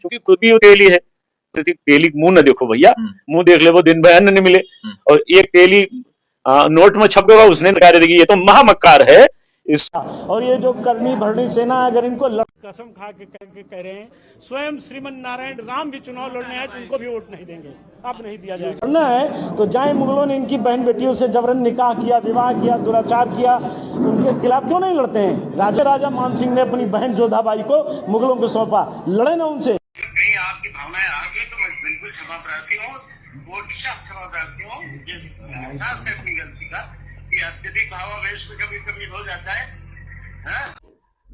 चूंकि खुद भी वो तेली है, तेली मुंह न देखो भैया, मुंह देख ले वो दिन भर अन्न नहीं मिले। और एक तेली नोट में छप गया, उसने नकार देगी ये तो महामक्कार है इस। और ये जो करनी भरनी सेना, अगर इनको कसम खा के कह रहे हैं, स्वयं श्रीमन नारायण राम भी चुनाव लड़ने आए तो उनको भी वोट नहीं देंगे, अब नहीं दिया जाएगा। करना है तो जाए, मुगलों ने इनकी बहन बेटियों से जबरन निकाह किया, विवाह किया, दुराचार किया, उनके खिलाफ क्यों नहीं लड़ते हैं? राजा मान सिंह ने अपनी बहन जोधाबाई को मुगलों को सौंपा, लड़े ना उनसे। कहीं आपकी भावनाएं आ गई तो मैं बिल्कुल क्षमा प्रार्थी हूँ, क्षमा प्रार्थी हूँ, मुझे एहसास है अपनी गलती का कि अत्यधिक भावावेश में कभी कभी हो जाता है।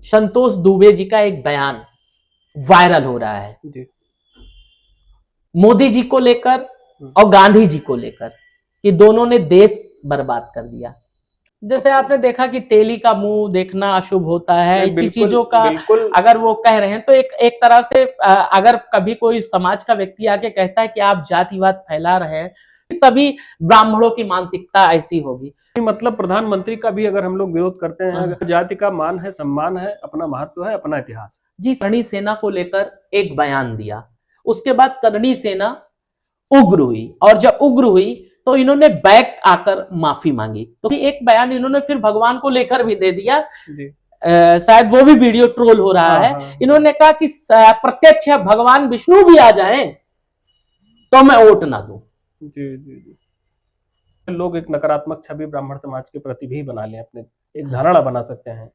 संतोष दुबे जी का एक बयान वायरल हो रहा है जी। मोदी जी को लेकर और गांधी जी को लेकर कि दोनों ने देश बर्बाद कर दिया। जैसे आपने देखा कि तेली का मुंह देखना अशुभ होता है, इसी चीजों का अगर वो कह रहे हैं तो एक तरह से अगर कभी कोई समाज का व्यक्ति आके कहता है कि आप जातिवाद फैला रहे हैं, सभी ब्राह्मणों की मानसिकता ऐसी होगी। मतलब प्रधानमंत्री का भी अगर हम लोग विरोध करते हैं, जाति का मान है, सम्मान है, अपना महत्व है, अपना इतिहास जी। करणी सेना को लेकर एक बयान दिया, उसके बाद करणी सेना उग्र हुई, और जब उग्र हुई तो इन्होंने बैक आकर माफी मांगी। तो एक बयान इन्होंने फिर भगवान को लेकर भी दे दिया, शायद वो भी वीडियो ट्रोल हो रहा है। इन्होंने कहा कि प्रत्यक्ष भगवान विष्णु भी आ जाए तो मैं वोट ना दूं। जी। लोग एक नकारात्मक छवि ब्राह्मण समाज के प्रति भी बना लें, अपने एक धारणा बना सकते हैं,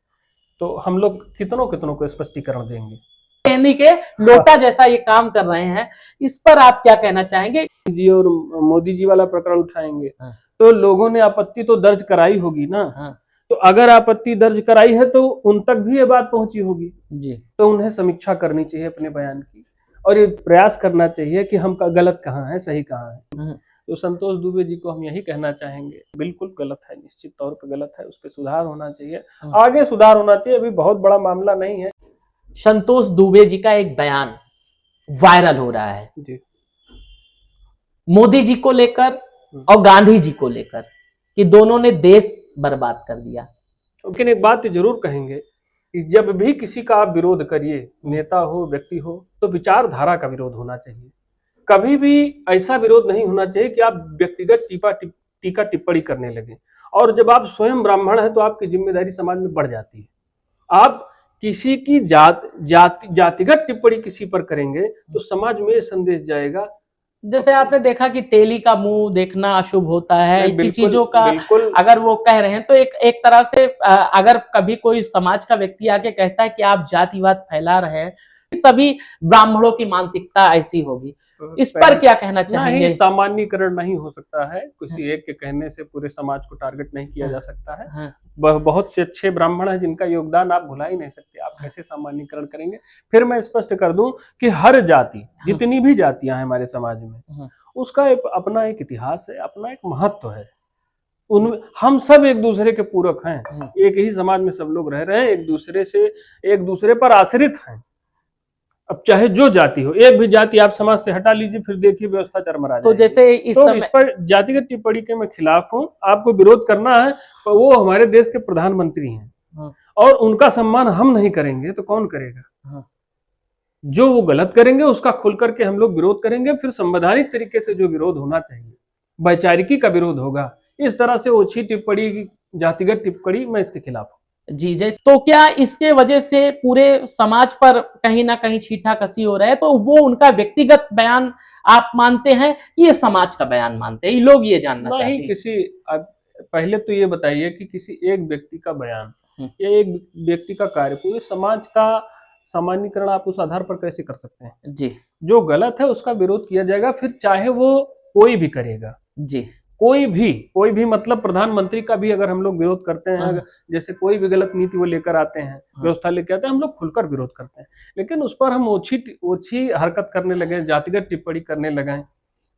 तो हम लोग कितनों को स्पष्टीकरण देंगे? कहने के लोटा जैसा ये काम कर रहे हैं, इस पर आप क्या कहना चाहेंगे? जी, और मोदी जी वाला प्रकरण उठाएंगे तो लोगों ने आपत्ति तो दर्ज कराई होगी ना। तो अगर आपत्ति दर्ज कराई है तो उन तक भी ये बात पहुंची होगी जी। तो उन्हें समीक्षा करनी चाहिए अपने बयान की, और ये प्रयास करना चाहिए कि हम गलत कहाँ है, सही कहाँ है। तो संतोष दुबे जी को हम यही कहना चाहेंगे, बिल्कुल गलत है, निश्चित तौर पर गलत है, उस पर सुधार होना चाहिए, आगे सुधार होना चाहिए, अभी बहुत बड़ा मामला नहीं है। संतोष दुबे जी का एक बयान वायरल हो रहा है जी। मोदी जी को लेकर और गांधी जी को लेकर कि दोनों ने देश बर्बाद कर दिया। लेकिन एक बात जरूर कहेंगे कि जब भी किसी का आप विरोध करिए, नेता हो, व्यक्ति हो, तो विचारधारा का विरोध होना चाहिए। कभी भी ऐसा विरोध नहीं होना चाहिए कि आप व्यक्तिगत टीका टिप्पणी करने लगे, और जब आप स्वयं ब्राह्मण हैं तो आपकी जिम्मेदारी समाज में बढ़ जाती है। आप किसी की जातिगत टिप्पणी किसी पर करेंगे तो समाज में संदेश जाएगा। जैसे आपने देखा कि तेली का मुंह देखना अशुभ होता है, इसी चीजों का अगर वो कह रहे हैं तो एक तरह से अगर कभी कोई समाज का व्यक्ति आके कहता है कि आप जातिवाद फैला रहे हैं, सभी ब्राह्मणों की मानसिकता ऐसी होगी, इस पर क्या कहना चाहेंगे? सामान्यीकरण नहीं हो सकता है, किसी एक के कहने से पूरे समाज को टारगेट नहीं किया जा सकता है। बहुत से अच्छे ब्राह्मण हैं जिनका योगदान आप भुला ही नहीं सकते, आप कैसे सामान्यीकरण करेंगे? फिर मैं स्पष्ट कर दूं कि हर जाति, जितनी भी जातियां हैं हमारे समाज में, उसका अपना एक इतिहास है, अपना एक महत्व है। उनमें हम सब एक दूसरे के पूरक हैं, एक ही समाज में सब लोग रह रहे हैं, एक दूसरे पर आश्रित हैं। अब चाहे जो जाति हो, एक भी जाति आप समाज से हटा लीजिए, फिर देखिए व्यवस्था चरमरा जाएगी। तो जैसे इस पर जातिगत टिप्पणी के मैं खिलाफ हूँ। आपको विरोध करना है, तो वो हमारे देश के प्रधानमंत्री हैं, और उनका सम्मान हम नहीं करेंगे तो कौन करेगा? जो वो गलत करेंगे उसका खुल करके हम लोग विरोध करेंगे, फिर संवैधानिक तरीके से जो विरोध होना चाहिए, वैचारिकी का विरोध होगा। इस तरह से ओछी टिप्पणी, जातिगत टिप्पणी, मैं इसके खिलाफ हूँ जी। जैसे तो क्या इसके वजह से पूरे समाज पर कहीं ना कहीं छींटा कसी हो रहा है? तो वो उनका व्यक्तिगत बयान आप मानते हैं कि ये समाज का बयान मानते हैं? लोग ये जानना चाहते हैं। किसी पहले तो ये बताइए कि किसी एक व्यक्ति का बयान या एक व्यक्ति का कार्य पूरे समाज का सामान्यीकरण आप उस आधार पर कैसे कर सकते हैं जी? जो गलत है उसका विरोध किया जाएगा, फिर चाहे वो कोई भी करेगा जी। कोई भी मतलब प्रधानमंत्री का भी अगर हम लोग विरोध करते हैं, जैसे कोई भी गलत नीति वो लेकर आते हैं, व्यवस्था लेकर आते हैं, हम लोग खुलकर विरोध करते हैं। लेकिन उस पर हम ओछी हरकत करने लगे, जातिगत टिप्पणी करने लगे,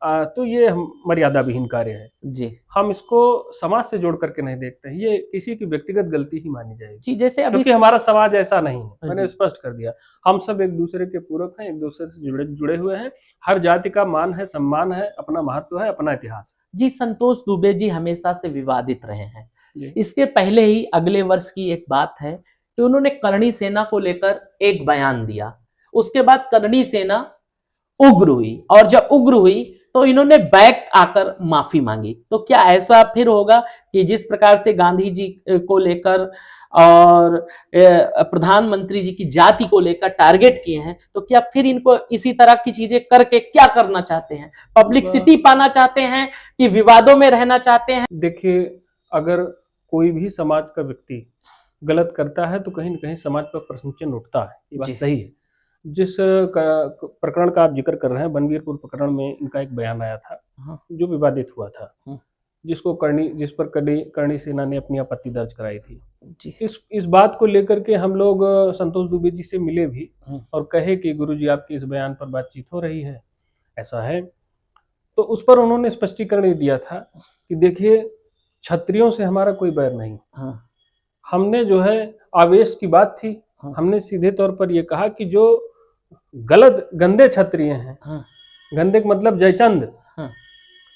तो ये मर्यादा विहीन कार्य है जी। हम इसको समाज से जोड़ करके नहीं देखते, ये किसी की व्यक्तिगत गलती ही मानी जाएगी जी। जैसे अभी क्योंकि हमारा समाज ऐसा नहीं है, मैंने स्पष्ट कर दिया, हम सब एक दूसरे के पूरक हैं, एक दूसरे से जुड़े हुए हैं। हर जाति का मान है, सम्मान है, अपना महत्व है, अपना इतिहास जी। संतोष दुबे जी हमेशा से विवादित रहे हैं। इसके पहले ही अगले वर्ष की एक बात है कि उन्होंने करणी सेना को लेकर एक बयान दिया, उसके बाद करणी सेना उग्र हुई, और जब उग्र हुई तो इन्होंने बैक आकर माफी मांगी। तो क्या ऐसा फिर होगा कि जिस प्रकार से गांधी जी को लेकर और प्रधानमंत्री जी की जाति को लेकर टारगेट किए हैं, तो क्या फिर इनको इसी तरह की चीजें करके क्या करना चाहते हैं? पब्लिसिटी पाना चाहते हैं कि विवादों में रहना चाहते हैं? देखिए, अगर कोई भी समाज का व्यक्ति गलत करता है तो कहीं न कहीं समाज पर प्रश्न चिन्ह उठता है, ये बात सही है। जिस प्रकरण का आप जिक्र कर रहे हैं, बनवीरपुर प्रकरण में इनका एक बयान आया था जो विवादित हुआ था, जिस पर करणी सेना ने अपनी आपत्ति दर्ज कराई थी। इस बात को लेकर के हम लोग संतोष दुबे जी से मिले भी और कहे कि गुरुजी आपके इस बयान पर बातचीत हो रही है, ऐसा है। तो उस पर उन्होंने स्पष्टीकरण दिया था कि देखिए, क्षत्रियों से हमारा कोई बैर नहीं। हमने जो है, आवेश की बात थी, हमने सीधे तौर पर यह कहा कि जो गलत गंदे क्षत्रिय हैं, गंदे का मतलब जयचंद,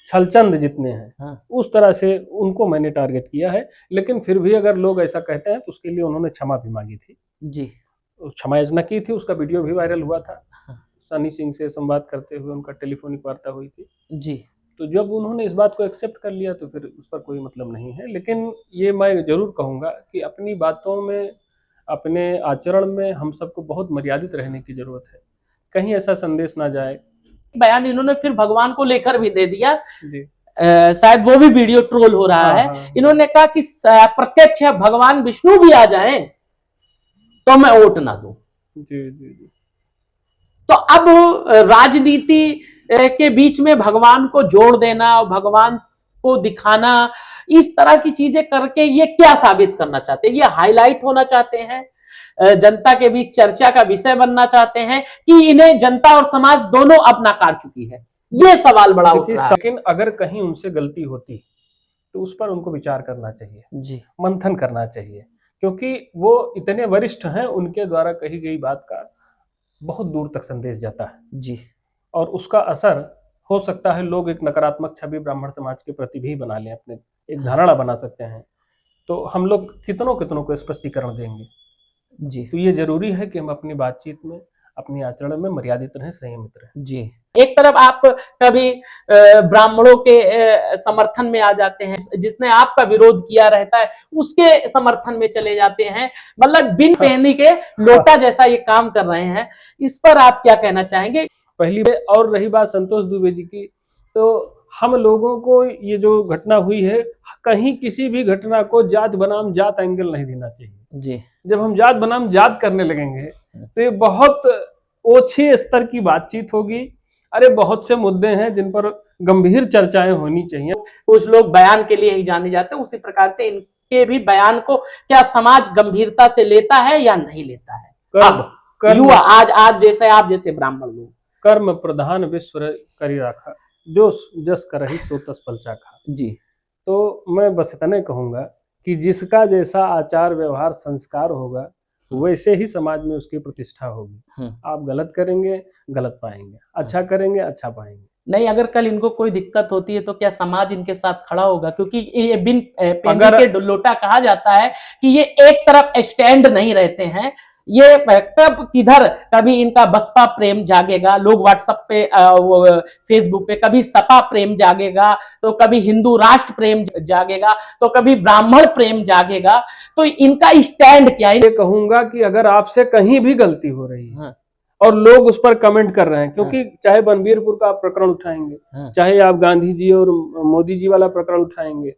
छलचंद जितने हैं, उस तरह से उनको मैंने टारगेट किया है। लेकिन फिर भी अगर लोग ऐसा कहते हैं तो उसके लिए उन्होंने क्षमा भी मांगी थी जी, क्षमा याचना की थी। उसका वीडियो भी वायरल हुआ था, सनी सिंह से संवाद करते हुए उनका टेलीफोनिक वार्ता हुई थी जी। तो जब उन्होंने इस बात को एक्सेप्ट कर लिया तो फिर उस पर कोई मतलब नहीं है। लेकिन ये मैं जरूर कहूँगा कि अपनी बातों में, अपने आचरण में हम सबको बहुत मर्यादित रहने की जरूरत है, कहीं ऐसा संदेश ना जाए। बयान इन्होंने फिर भगवान को लेकर भी दे दिया जी। शायद वो भी वीडियो ट्रोल हो रहा है। इन्होंने कहा कि प्रत्यक्ष भगवान विष्णु भी आ जाए तो मैं वोट ना दूं जी, जी, जी। तो अब राजनीति के बीच में भगवान को जोड़ देना, भगवान को दिखाना, इस तरह की चीजें करके ये क्या साबित करना चाहते हैं? ये हाईलाइट होना चाहते हैं, जनता के बीच चर्चा का विषय बनना चाहते हैं कि इन्हें जनता और समाज दोनों अब नकार चुकी है? ये सवाल बड़ा उठ रहा है। लेकिन अगर कहीं उनसे गलती होती तो उस पर उनको विचार करना चाहिए जी, मंथन करना चाहिए, क्योंकि वो इतने वरिष्ठ हैं, उनके द्वारा कही गई बात का बहुत दूर तक संदेश जाता है जी, और उसका असर हो सकता है लोग एक नकारात्मक छवि ब्राह्मण समाज के प्रति भी बना लें, अपने एक धारणा बना सकते हैं। तो हम लोग कितनों को स्पष्टीकरण देंगे जी। तो ये जरूरी है कि हम अपनी बातचीत में, अपनी आचरण में मर्यादित रहें, संयमित रहें जी। एक तरफ आप कभी ब्राह्मणों के समर्थन में आ जाते हैं, जिसने आपका विरोध किया रहता है उसके समर्थन में चले जाते हैं, मतलब बिन पहनी के लोटा जैसा ये काम कर रहे हैं। इस पर आप क्या कहना चाहेंगे? पहली और रही बात संतोष दुबे जी की, तो हम लोगों को ये जो घटना हुई है, कहीं किसी भी घटना को जात बनाम जात एंगल नहीं देना चाहिए जी। जब हम जात बनाम जात करने लगेंगे तो ये बहुत ओछे स्तर की बातचीत होगी। अरे बहुत से मुद्दे हैं जिन पर गंभीर चर्चाएं होनी चाहिए। कुछ लोग बयान के लिए ही जाने जाते हैं, उसी प्रकार से इनके भी बयान को क्या समाज गंभीरता से लेता है या नहीं लेता है? अब युवा आज जैसे आप जैसे ब्राह्मण लोग, कर्म प्रधान विश्व करी राखा, जो जस करहि सो तस फल चाखा जी। तो मैं बस इतने कहूंगा कि जिसका जैसा आचार व्यवहार संस्कार होगा वैसे ही समाज में उसकी प्रतिष्ठा होगी। आप गलत करेंगे गलत पाएंगे, अच्छा करेंगे अच्छा पाएंगे। नहीं, अगर कल इनको कोई दिक्कत होती है तो क्या समाज इनके साथ खड़ा होगा? क्योंकि ये बिन पेंदी के लोटा कहा जाता है कि ये एक तरफ स्टैंड नहीं रहते हैं। ये कब किधर, कभी इनका बसपा प्रेम जागेगा, लोग व्हाट्सएप पे फेसबुक पे, कभी सपा प्रेम जागेगा, तो कभी हिंदू राष्ट्र प्रेम जागेगा, तो कभी ब्राह्मण प्रेम जागेगा। तो इनका स्टैंड क्या है? ये कहूंगा कि अगर आपसे कहीं भी गलती हो रही है और लोग उस पर कमेंट कर रहे हैं, क्योंकि चाहे बनवीरपुर का आप प्रकरण उठाएंगे, चाहे आप गांधी जी और मोदी जी वाला प्रकरण उठाएंगे,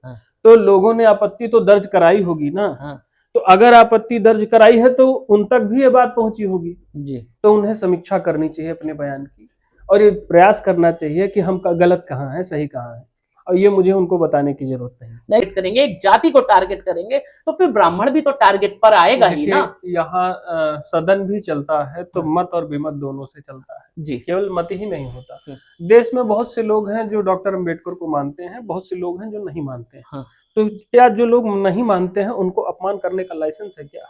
तो लोगों ने आपत्ति तो दर्ज कराई होगी ना। तो अगर आपत्ति दर्ज कराई है तो उन तक भी ये बात पहुंची होगी जी। तो उन्हें समीक्षा करनी चाहिए अपने बयान की, और ये प्रयास करना चाहिए कि हम गलत कहाँ है, सही कहाँ है, और ये मुझे उनको बताने की जरूरत नहीं करेंगे। एक जाति को टारगेट करेंगे तो फिर ब्राह्मण भी तो टारगेट पर आएगा ही ना। यहाँ सदन भी चलता है तो मत और विमत दोनों से चलता है जी, केवल मत ही नहीं होता। देश में बहुत से लोग हैं जो डॉक्टर अम्बेडकर को मानते हैं, बहुत से लोग हैं जो नहीं मानते हैं। तो क्या जो लोग नहीं मानते हैं उनको अपमान करने का लाइसेंस है क्या?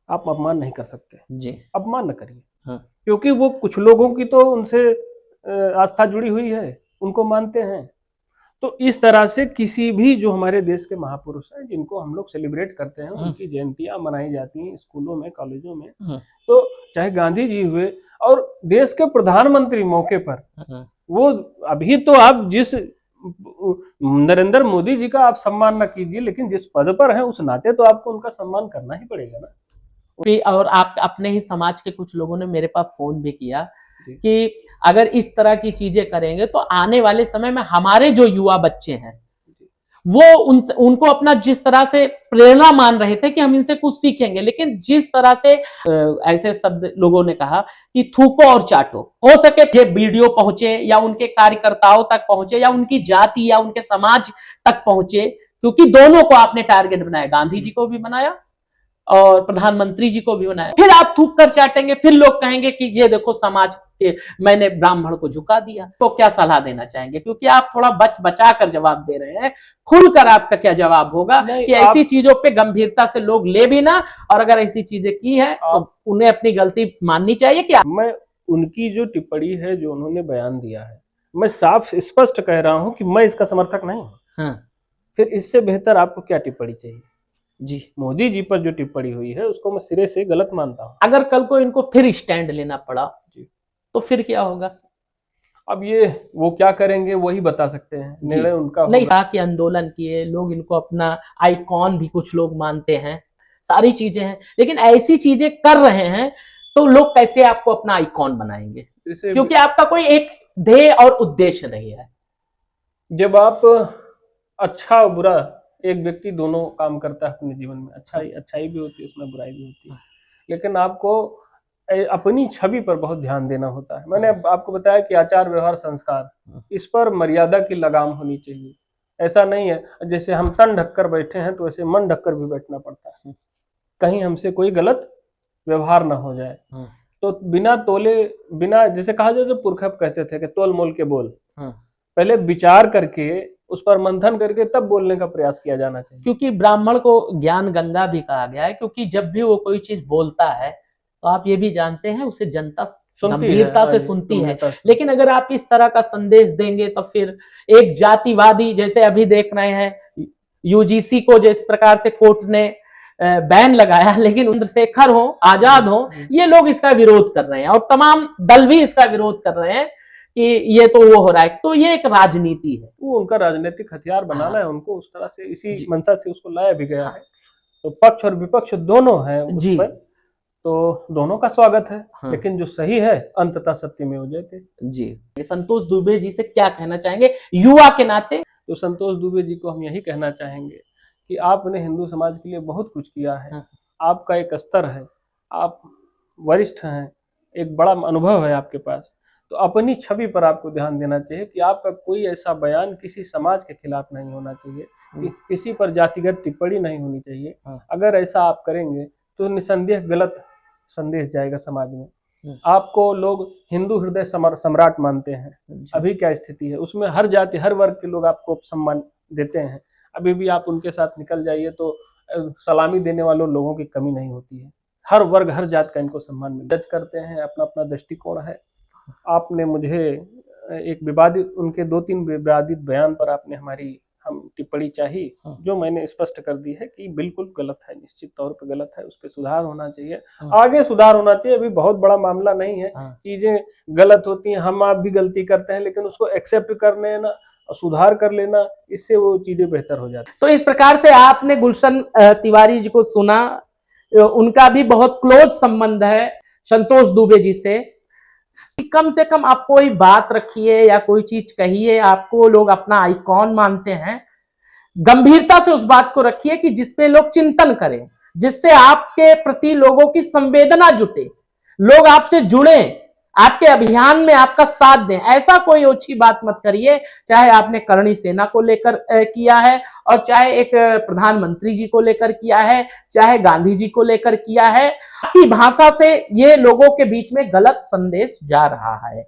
आप अपमान नहीं कर सकते जी, अपमान न करिए। क्योंकि वो कुछ लोगों की तो उनसे आस्था जुड़ी हुई है, उनको मानते हैं। तो इस तरह से किसी भी जो हमारे देश के महापुरुष हैं जिनको हम लोग सेलिब्रेट करते हैं, उनकी जयंतियां मनाई जाती हैं स्कूलों में, कॉलेजों में, तो चाहे गांधी जी हुए और देश के प्रधानमंत्री मौके पर, वो अभी तो आप जिस नरेंद्र मोदी जी का आप सम्मान न कीजिए, लेकिन जिस पद पर है उस नाते तो आपको उनका सम्मान करना ही पड़ेगा ना। और आप अपने ही समाज के कुछ लोगों ने मेरे पास फोन भी किया कि अगर इस तरह की चीजें करेंगे तो आने वाले समय में हमारे जो युवा बच्चे हैं वो उनको अपना जिस तरह से प्रेरणा मान रहे थे कि हम इनसे कुछ सीखेंगे, लेकिन जिस तरह से ऐसे शब्द लोगों ने कहा कि थूको और चाटो, हो सके ये वीडियो पहुंचे या उनके कार्यकर्ताओं तक पहुंचे या उनकी जाति या उनके समाज तक पहुंचे, क्योंकि दोनों को आपने टारगेट बनाया, गांधी जी को भी बनाया और प्रधानमंत्री जी को भी बनाया। फिर आप थूक कर चाटेंगे, फिर लोग कहेंगे कि ये देखो समाज के मैंने ब्राह्मण को झुका दिया। तो क्या सलाह देना चाहेंगे, क्योंकि आप थोड़ा बचा कर जवाब दे रहे हैं, खुलकर आपका क्या जवाब होगा कि ऐसी चीजों पे गंभीरता से लोग ले भी ना, और अगर ऐसी चीजें की है तो उन्हें अपनी गलती माननी चाहिए। क्या मैं उनकी जो टिप्पणी है, जो उन्होंने बयान दिया है, मैं साफ स्पष्ट कह रहा हूं कि मैं इसका समर्थक नहीं हूं। फिर इससे बेहतर आपको क्या टिप्पणी चाहिए? जी, मोदी जी पर जो टिप्पणी हुई है उसको मैं सिरे से गलत मानता हूं। अगर कल को इनको फिर स्टैंड लेना पड़ा जी, तो फिर क्या होगा? अब ये वो क्या करेंगे वही बता सकते हैं, निर्णय उनका नहीं। के आंदोलन किए लोग, इनको अपना आइकॉन भी कुछ लोग मानते हैं, सारी चीजें हैं, लेकिन ऐसी चीजें कर रहे हैं तो लोग कैसे आपको अपना आइकॉन बनाएंगे? क्योंकि आपका कोई एक ध्येय और उद्देश्य नहीं है। जब आप अच्छा और बुरा, एक व्यक्ति दोनों काम करता है अपने जीवन में, अच्छाई भी होती है उसमें, बुराई भी होती है, लेकिन आपको अपनी छवि पर बहुत ध्यान देना होता है। मैंने आपको बताया कि आचार व्यवहार संस्कार, इस पर मर्यादा की लगाम होनी चाहिए। ऐसा नहीं है जैसे हम तन ढककर बैठे हैं तो ऐसे मन ढककर भी बैठना पड़ता है, कहीं हमसे कोई गलत व्यवहार ना हो जाए। तो बिना तोले, बिना, जैसे कहा जाए, जो पुरखा कहते थे कि तोल मोल के बोल, पहले विचार करके उस पर मंथन करके तब बोलने का प्रयास किया जाना चाहिए। क्योंकि ब्राह्मण को ज्ञान गंगा भी कहा गया है, क्योंकि जब भी वो कोई चीज बोलता है तो आप ये भी जानते हैं उसे जनता गंभीरता से सुनती है। लेकिन अगर आप इस तरह का संदेश देंगे तो फिर एक जातिवादी, जैसे अभी देख रहे हैं यूजीसी को जिस प्रकार से कोर्ट ने बैन लगाया, लेकिन चंद्रशेखर हो, आजाद हो, ये लोग इसका विरोध कर रहे हैं और तमाम दल भी इसका विरोध कर रहे हैं कि ये तो वो हो रहा है। तो ये एक राजनीति है, वो उनका राजनीतिक हथियार बनाना है उनको, उस तरह से इसी मंशा से उसको लाया भी गया है। तो पक्ष और विपक्ष दोनों हैं उस पर, तो दोनों का स्वागत है। लेकिन जो सही है अंततः सत्य में हो जाते जी। संतोष दुबे जी से क्या कहना चाहेंगे युवा के नाते? तो संतोष दुबे जी को हम यही कहना चाहेंगे कि आपने हिंदू समाज के लिए बहुत कुछ किया है, आपका एक स्तर है, आप वरिष्ठ हैं, एक बड़ा अनुभव है आपके पास, तो अपनी छवि पर आपको ध्यान देना चाहिए कि आपका कोई ऐसा बयान किसी समाज के खिलाफ नहीं होना चाहिए, कि किसी पर जातिगत टिप्पणी नहीं होनी चाहिए। अगर ऐसा आप करेंगे तो निसंदेह गलत संदेश जाएगा समाज में। आपको लोग हिंदू हृदय सम्राट मानते हैं, अभी क्या स्थिति है उसमें हर जाति हर वर्ग के लोग आपको सम्मान देते हैं। अभी भी आप उनके साथ निकल जाइए तो सलामी देने वालों लोगों की कमी नहीं होती है। हर वर्ग हर जात का इनको सम्मान मिलता है। जज करते हैं, अपना अपना दृष्टिकोण है। आपने मुझे एक विवादित, उनके 2-3 विवादित बयान पर आपने हमारी टिप्पणी चाहिए, जो मैंने स्पष्ट कर दी है कि बिल्कुल गलत है, निश्चित तौर पे गलत है, उस पर सुधार होना चाहिए, आगे सुधार होना चाहिए। अभी बहुत बड़ा मामला नहीं है, चीजें गलत होती हैं, हम आप भी गलती करते हैं, लेकिन उसको एक्सेप्ट कर लेना, सुधार कर लेना, इससे वो चीजें बेहतर हो जाती। तो इस प्रकार से आपने गुलशन तिवारी जी को सुना, उनका भी बहुत क्लोज संबंध है संतोष दुबे जी से। कम से कम आप कोई बात रखिए या कोई चीज कहिए, आपको लोग अपना आइकॉन मानते हैं, गंभीरता से उस बात को रखिए कि जिसपे लोग चिंतन करें, जिससे आपके प्रति लोगों की संवेदना जुटे, लोग आपसे जुड़े, आपके अभियान में आपका साथ दें। ऐसा कोई ओछी बात मत करिए, चाहे आपने करणी सेना को लेकर किया है और चाहे एक प्रधानमंत्री जी को लेकर किया है, चाहे गांधी जी को लेकर किया है। आपकी भाषा से ये लोगों के बीच में गलत संदेश जा रहा है।